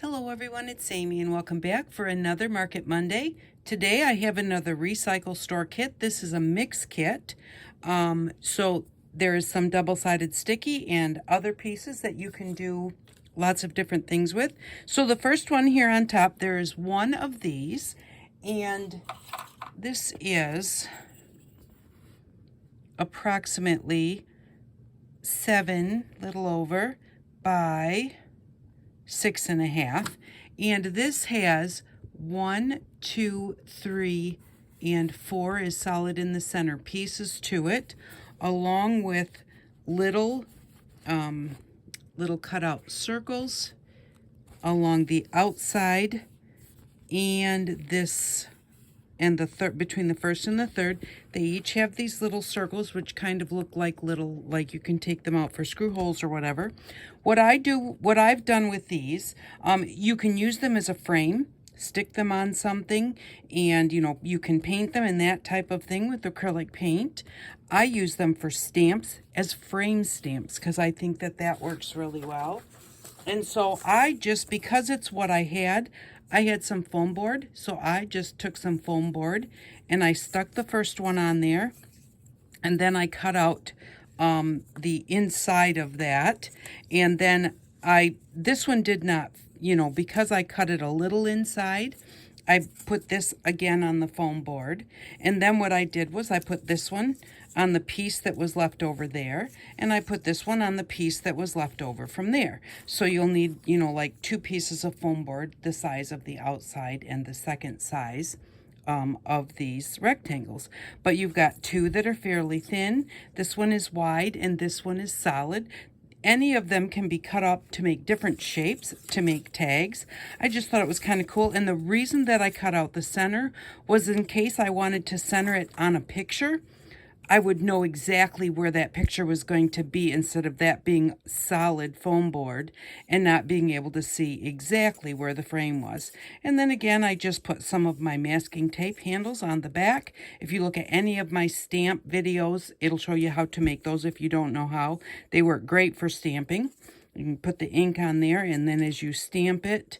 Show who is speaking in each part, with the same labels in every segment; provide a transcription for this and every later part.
Speaker 1: Hello everyone, it's Amy and welcome back for another Market Monday. Today I have another Recycle Store kit. This is a mix kit. So there is some double-sided sticky and other pieces that you can do lots of different things with. So the first one here on top, there is one of these, and this is approximately 7, little over, by 6.5, and this has 1, 2, 3, and 4 is solid in the center pieces to it, along with little cutout circles along the outside, and this and the third, between the first and the third, they each have these little circles which kind of look like like you can take them out for screw holes or whatever. What I've done with these, you can use them as a frame, stick them on something, and you can paint them and that type of thing with acrylic paint. I use them for stamps as frame stamps because I think that works really well. And so because it's what I had some foam board, so I just took some foam board and I stuck the first one on there, and then I cut out the inside of that, and then this one did not, because I cut it a little inside, I put this again on the foam board, and then what I did was I put this one on the piece that was left over there, and I put this one on the piece that was left over from there. So you'll need, like 2 pieces of foam board, the size of the outside and the second size of these rectangles. But you've got 2 that are fairly thin. This one is wide and this one is solid. Any of them can be cut up to make different shapes, to make tags. I just thought it was kind of cool. And the reason that I cut out the center was in case I wanted to center it on a picture, I would know exactly where that picture was going to be instead of that being solid foam board and not being able to see exactly where the frame was. And then again, I just put some of my masking tape handles on the back. If you look at any of my stamp videos, it'll show you how to make those if you don't know how. They work great for stamping. You can put the ink on there, and then as you stamp it,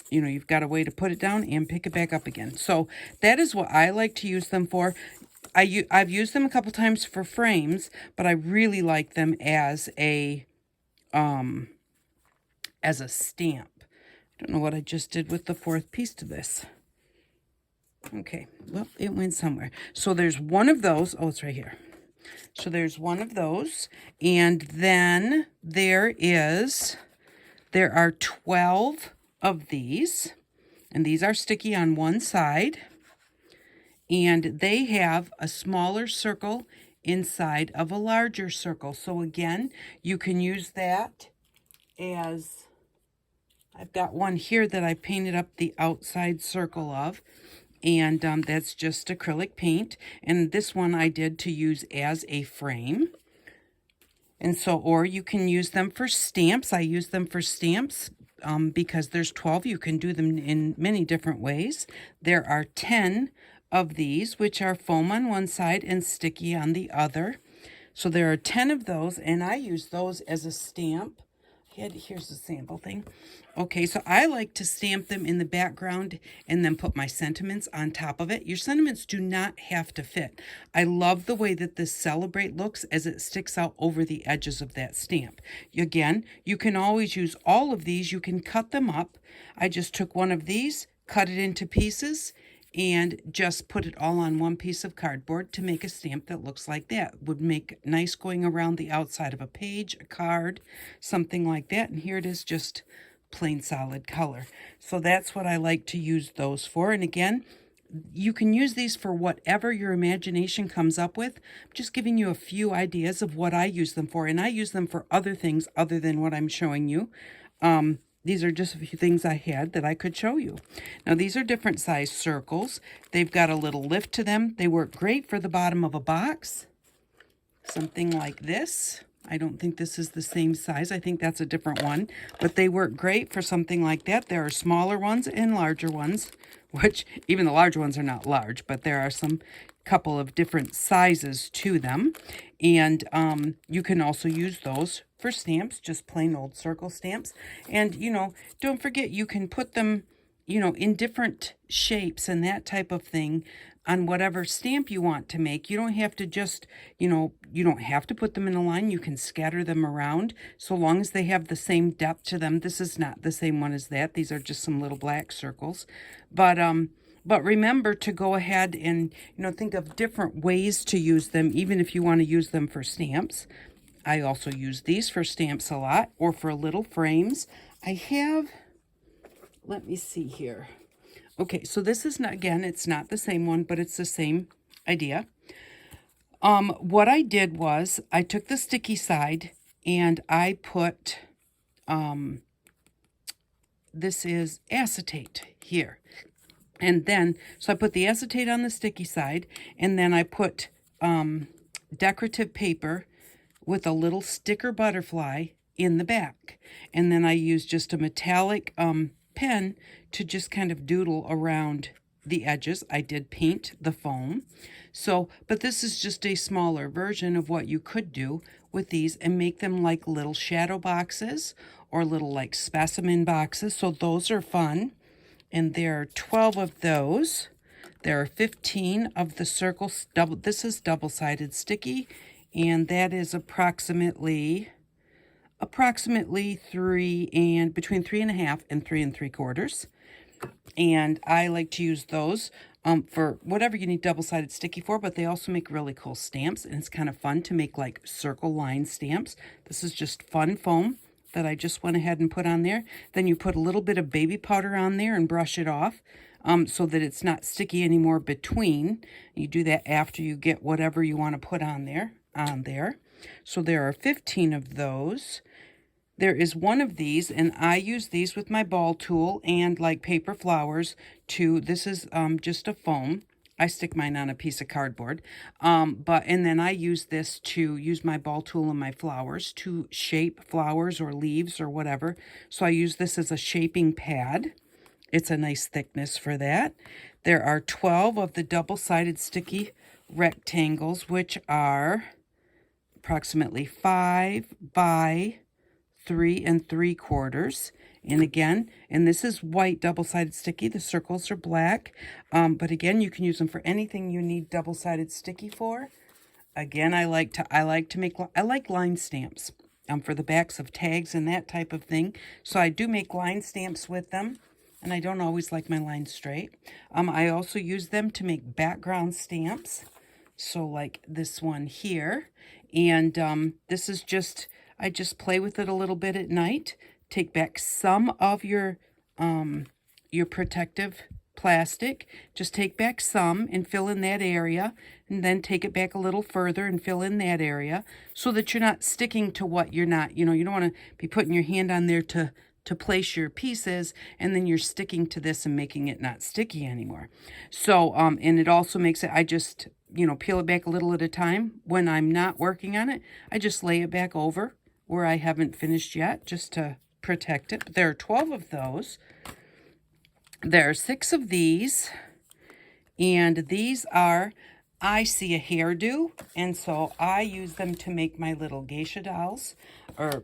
Speaker 1: you've got a way to put it down and pick it back up again. So that is what I like to use them for. I've used them a couple times for frames, but I really like them as a stamp. I don't know what I just did with the 4th piece to this. Okay, well, it went somewhere. So there's one of those. Oh, it's right here. So there's one of those, and then there are 12 of these, and these are sticky on one side. And they have a smaller circle inside of a larger circle. So again, you can use that as, I've got one here that I painted up the outside circle of, and that's just acrylic paint. And this one I did to use as a frame. And so, or you can use them for stamps. I use them for stamps because there's 12. You can do them in many different ways. There are 10 of these, which are foam on one side and sticky on the other. So there are 10 of those, and I use those as a stamp. Here's the sample thing. Okay, so I like to stamp them in the background and then put my sentiments on top of it. Your sentiments do not have to fit. I love the way that this Celebrate looks as it sticks out over the edges of that stamp. Again, you can always use all of these. You can cut them up. I just took one of these, cut it into pieces, and just put it all on one piece of cardboard to make a stamp that looks like that. Would make nice going around the outside of a page, a card, something like that. And here it is, just plain solid color. So that's what I like to use those for. And again, you can use these for whatever your imagination comes up with. I'm just giving you a few ideas of what I use them for. And I use them for other things other than what I'm showing you. These are just a few things I had that I could show you. Now, these are different size circles. They've got a little lift to them. They work great for the bottom of a box. Something like this. I don't think this is the same size. I think that's a different one. But they work great for something like that. There are smaller ones and larger ones, which even the large ones are not large, but there are some couple of different sizes to them. And you can also use those for stamps, just plain old circle stamps. And, you know, don't forget you can put them, you know, in different shapes and that type of thing on whatever stamp you want to make. You don't have to just, you know, you don't have to put them in a line. You can scatter them around so long as they have the same depth to them. This is not the same one as that. These are just some little black circles. But remember to go ahead and, you know, think of different ways to use them, even if you want to use them for stamps. I also use these for stamps a lot, or for little frames. I have, let me see here. Okay, so this is not, again, it's not the same one, but it's the same idea. What I did was I took the sticky side and I put, this is acetate here. And then, so I put the acetate on the sticky side, and then I put decorative paper with a little sticker butterfly in the back. And then I used just a metallic pen to just kind of doodle around the edges. I did paint the foam. So, but this is just a smaller version of what you could do with these and make them like little shadow boxes or little like specimen boxes. So those are fun. And there are 12 of those. There are 15 of the circles. This is double-sided sticky, and that is approximately between 3.5 and 3 3/4. And I like to use those for whatever you need double-sided sticky for, but they also make really cool stamps, and it's kind of fun to make like circle line stamps. This is just fun foam that I just went ahead and put on there. Then you put a little bit of baby powder on there and brush it off so that it's not sticky anymore between. You do that after you get whatever you want to put on there. So there are 15 of those. There is one of these, and I use these with my ball tool and like paper flowers this is just a foam. I stick mine on a piece of cardboard. And then I use this to use my ball tool and my flowers to shape flowers or leaves or whatever. So I use this as a shaping pad. It's a nice thickness for that. There are 12 of the double-sided sticky rectangles, which are approximately 5 by 3 3/4. And again, and this is white double-sided sticky. The circles are black. But again, you can use them for anything you need double-sided sticky for. Again, I like line stamps for the backs of tags and that type of thing. So I do make line stamps with them. And I don't always like my lines straight. I also use them to make background stamps. So like this one here. And this is just, I just play with it a little bit at night. Take back some of your protective plastic. Just take back some and fill in that area. And then take it back a little further and fill in that area. So that you're not sticking to what you're not, you know, you don't want to be putting your hand on there to place your pieces, and then you're sticking to this and making it not sticky anymore. So, and it also makes it, I just, you know, peel it back a little at a time. When I'm not working on it, I just lay it back over where I haven't finished yet, just to protect it. But there are 12 of those. There are 6 of these, and these are, I see a hairdo, and so I use them to make my little geisha dolls, or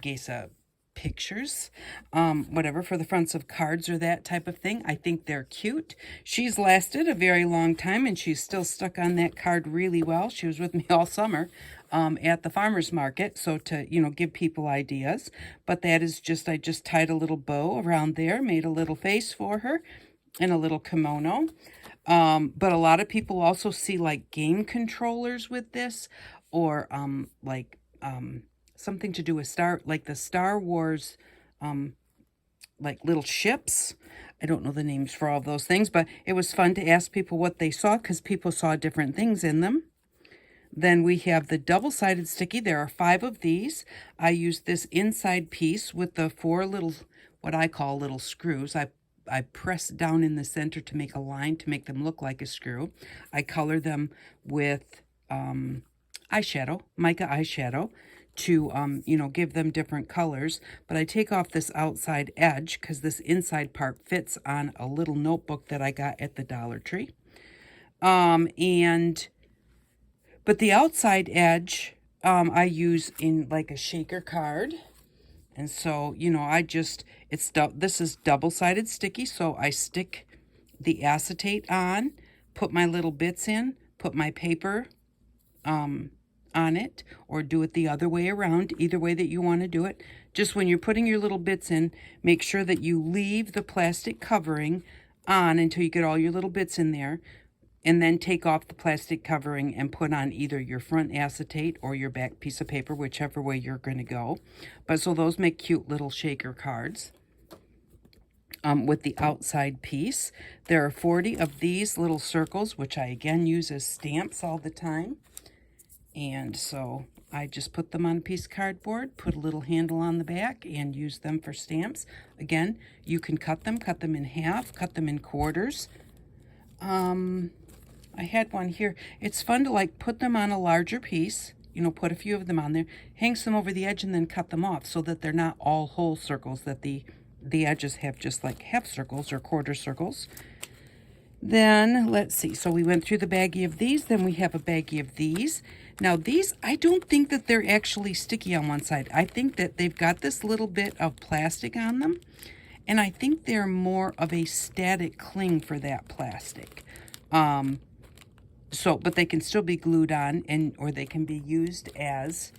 Speaker 1: geisha pictures, whatever, for the fronts of cards or that type of thing. I think they're cute. She's lasted a very long time, and she's still stuck on that card really well. She was with me all summer at the farmer's market, so to, you know, give people ideas. But that is just, I just tied a little bow around there, made a little face for her, and a little kimono. But a lot of people also see like game controllers with this, or something to do with like the Star Wars, like little ships. I don't know the names for all of those things, but it was fun to ask people what they saw because people saw different things in them. Then we have the double-sided sticky. There are 5 of these. I used this inside piece with the 4 little, what I call little screws. I press down in the center to make a line to make them look like a screw. I color them with eyeshadow, mica eyeshadow, to, you know, give them different colors. But I take off this outside edge because this inside part fits on a little notebook that I got at the Dollar Tree. But the outside edge I use in like a shaker card. And so, you know, this is double-sided sticky, so I stick the acetate on, put my little bits in, put my paper on it, or do it the other way around, either way that you want to do it. Just when you're putting your little bits in, make sure that you leave the plastic covering on until you get all your little bits in there, and then take off the plastic covering and put on either your front acetate or your back piece of paper, whichever way you're going to go. But so those make cute little shaker cards with the outside piece. There are 40 of these little circles, which I again use as stamps all the time. And so I just put them on a piece of cardboard, put a little handle on the back, and use them for stamps. Again, you can cut them in half, cut them in quarters. I had one here. It's fun to like put them on a larger piece, you know, put a few of them on there, hangs them over the edge, and then cut them off so that they're not all whole circles, that the edges have just like half circles or quarter circles. Then, let's see, so we went through the baggie of these, then we have a baggie of these. Now these, I don't think that they're actually sticky on one side. I think that they've got this little bit of plastic on them, and I think they're more of a static cling for that plastic. But they can still be glued on, or they can be used as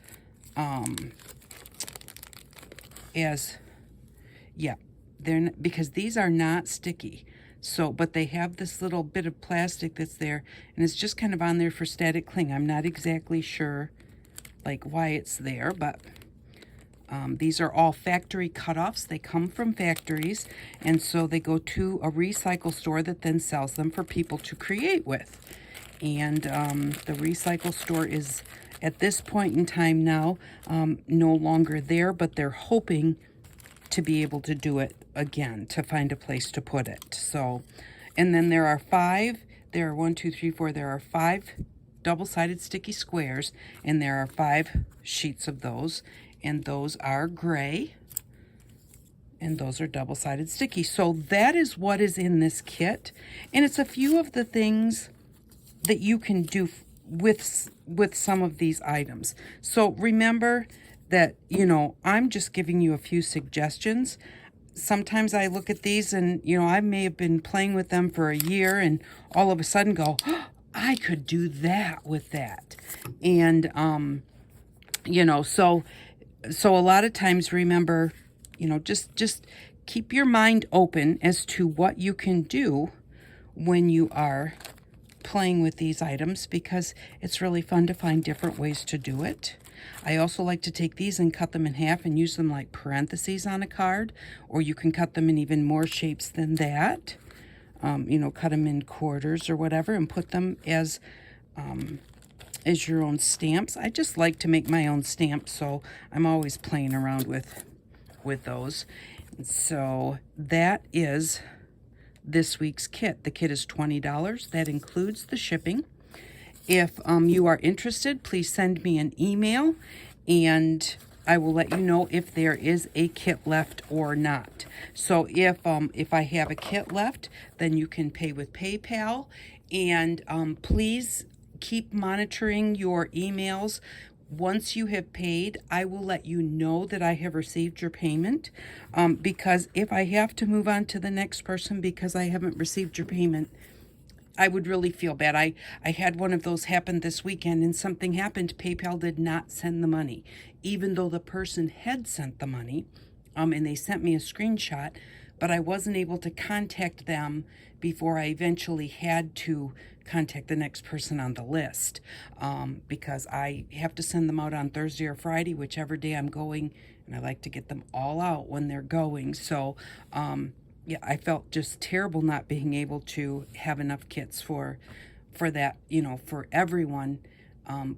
Speaker 1: because these are not sticky. So, but they have this little bit of plastic that's there, and it's just kind of on there for static cling. I'm not exactly sure, like, why it's there, but these are all factory cutoffs. They come from factories, and so they go to a recycle store that then sells them for people to create with. And the recycle store is, at this point in time now, no longer there, but they're hoping to be able to do it again, to find a place to put it. So, and then there are five double-sided sticky squares, and there are 5 sheets of those, and those are gray, and those are double-sided sticky. So that is what is in this kit, and it's a few of the things that you can do with some of these items. So remember that, you know, I'm just giving you a few suggestions. Sometimes I look at these and, you know, I may have been playing with them for a year and all of a sudden go, oh, I could do that with that. And, you know, so a lot of times, remember, you know, just keep your mind open as to what you can do when you are playing with these items, because it's really fun to find different ways to do it. I also like to take these and cut them in half and use them like parentheses on a card, or you can cut them in even more shapes than that. You know, cut them in quarters or whatever and put them as your own stamps. I just like to make my own stamps, so I'm always playing around with those. So that is this week's kit. The kit is $20. That includes the shipping. If you are interested, please send me an email, and I will let you know if there is a kit left or not. So if I have a kit left, then you can pay with PayPal, and please keep monitoring your emails. Once you have paid, I will let you know that I have received your payment, because if I have to move on to the next person because I haven't received your payment, I would really feel bad. I had one of those happen this weekend, and something happened. PayPal did not send the money, even though the person had sent the money, and they sent me a screenshot, but I wasn't able to contact them before I eventually had to contact the next person on the list, because I have to send them out on Thursday or Friday, whichever day I'm going, and I like to get them all out when they're going. So, yeah, I felt just terrible not being able to have enough kits for that, you know, for everyone.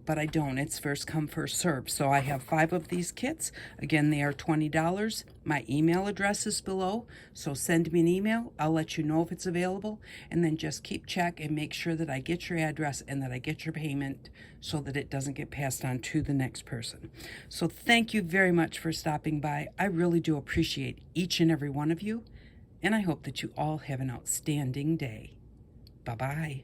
Speaker 1: But I don't. It's first come, first serve. So I have 5 of these kits. Again, they are $20. My email address is below, so send me an email. I'll let you know if it's available, and then just keep check and make sure that I get your address and that I get your payment so that it doesn't get passed on to the next person. So thank you very much for stopping by. I really do appreciate each and every one of you, and I hope that you all have an outstanding day. Bye-bye.